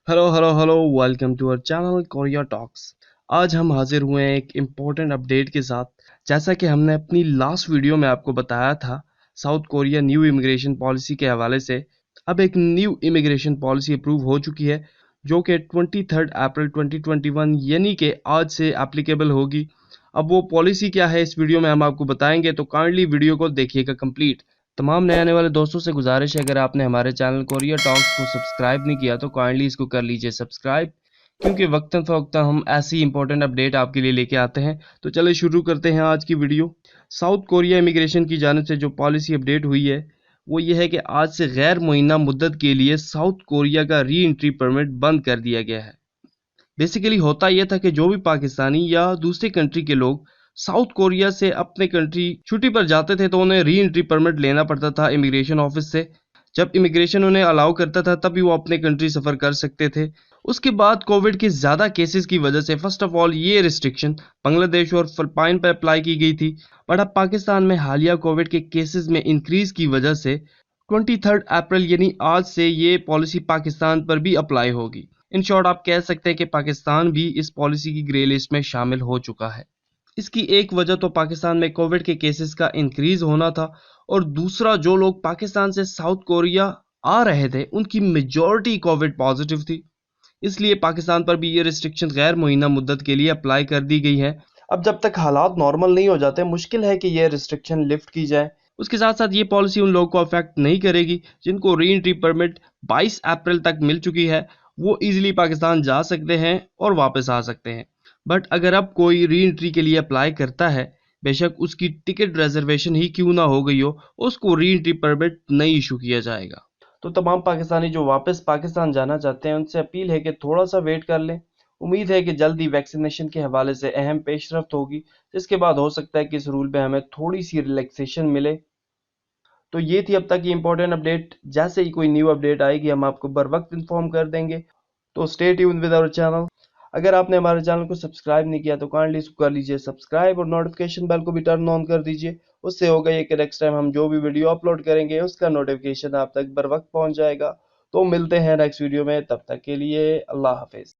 Hello welcome to our channel Korea talks. आज हम हाजिर हुए हैं एक इम्पोर्टेंट अपडेट के साथ। जैसा कि हमने अपनी लास्ट वीडियो में आपको बताया था, south Korea new immigration policy के हवाले से अब एक न्यू इमिग्रेशन पॉलिसी अप्रूव हो चुकी है, जो कि 23 अप्रैल 2021 यानी कि आज से एप्लीकेबल होगी। अब वो पॉलिसी क्या है इस वीडियो में हम आपको बताएंगे, तो काइंडली वीडियो को देखिएगा कंप्लीट। तमाम नए आने वाले दोस्तों से गुजारिश है, अगर आपने हमारे चैनल कोरिया टॉक्स को सब्सक्राइब नहीं किया तो काइंडली इसको कर लीजिए सब्सक्राइब, क्योंकि वक्तन फ़वक्तन हम ऐसी इंपॉर्टेंट अपडेट आपके लिए लेके आते हैं। तो चलिए शुरू करते हैं आज की वीडियो। साउथ कोरिया इमिग्रेशन की जानिब से जो पॉलिसी अपडेट हुई है वो ये है कि आज से गैर मुअय्यना मुद्दत के लिए साउथ कोरिया का री एंट्री परमिट बंद कर दिया गया है। बेसिकली होता यह था कि जो भी पाकिस्तानी या दूसरी कंट्री के लोग साउथ कोरिया से अपने कंट्री छुट्टी पर जाते थे तो उन्हें री एंट्री परमिट लेना पड़ता था इमिग्रेशन ऑफिस से। जब इमिग्रेशन उन्हें अलाउ करता था तभी वो अपने कंट्री सफ़र कर सकते थे। उसके बाद कोविड के ज़्यादा केसेस की वजह से फर्स्ट ऑफ ऑल ये रिस्ट्रिक्शन बांग्लादेश और फिलिपाइन पर अप्लाई की गई थी, बट अब पाकिस्तान में हालिया कोविड के केसेस में इंक्रीज की वजह से 23 अप्रैल यानी आज से ये पॉलिसी पाकिस्तान पर भी अप्लाई होगी। इन शॉर्ट आप कह सकते हैं कि पाकिस्तान भी इस पॉलिसी की ग्रे लिस्ट में शामिल हो चुका है। इसकी एक वजह तो पाकिस्तान में कोविड के केसेस का इंक्रीज होना था, और दूसरा जो लोग पाकिस्तान से साउथ कोरिया आ रहे थे उनकी मेजॉरिटी कोविड पॉजिटिव थी, इसलिए पाकिस्तान पर भी ये रिस्ट्रिक्शन गैर मुअय्यना मुद्दत के लिए अप्लाई कर दी गई है। अब जब तक हालात नॉर्मल नहीं हो जाते मुश्किल है कि ये रिस्ट्रिक्शन लिफ्ट की जाए। उसके साथ साथ ये पॉलिसी उन लोगों को अफेक्ट नहीं करेगी जिनको री एंट्री परमिट 22 अप्रैल तक मिल चुकी है। वो इजीली पाकिस्तान जा सकते हैं और वापस आ सकते हैं। बट अगर अब कोई री एंट्री के लिए अप्लाई करता है, बेशक उसकी टिकट रिजर्वेशन ही क्यों ना हो गई हो, उसको री एंट्री परमिट नहीं इशू किया जाएगा। तो तमाम पाकिस्तानी जो वापस पाकिस्तान जाना चाहते हैं उनसे अपील है कि थोड़ा सा वेट कर लें। उम्मीद है कि जल्दी वैक्सीनेशन के हवाले से अहम पेशरफ्त होगी, जिसके बाद हो सकता है कि इस रूल पे हमें थोड़ी सी रिलैक्सेशन मिले। तो ये थी अब तक की इंपॉर्टेंट अपडेट। जैसे ही कोई न्यू अपडेट आएगी हम आपको बर वक्त इन्फॉर्म कर देंगे। तो stay tuned with our channel. अगर आपने हमारे चैनल को सब्सक्राइब नहीं किया तो काइंडली इसको कर लीजिए सब्सक्राइब, और नोटिफिकेशन बेल को भी टर्न ऑन कर दीजिए। उससे होगा ये कि नेक्स्ट टाइम हम जो भी वीडियो अपलोड करेंगे उसका नोटिफिकेशन आप तक बर वक्त पहुंच जाएगा। तो मिलते हैं नेक्स्ट वीडियो में, तब तक के लिए अल्लाह हाफिज।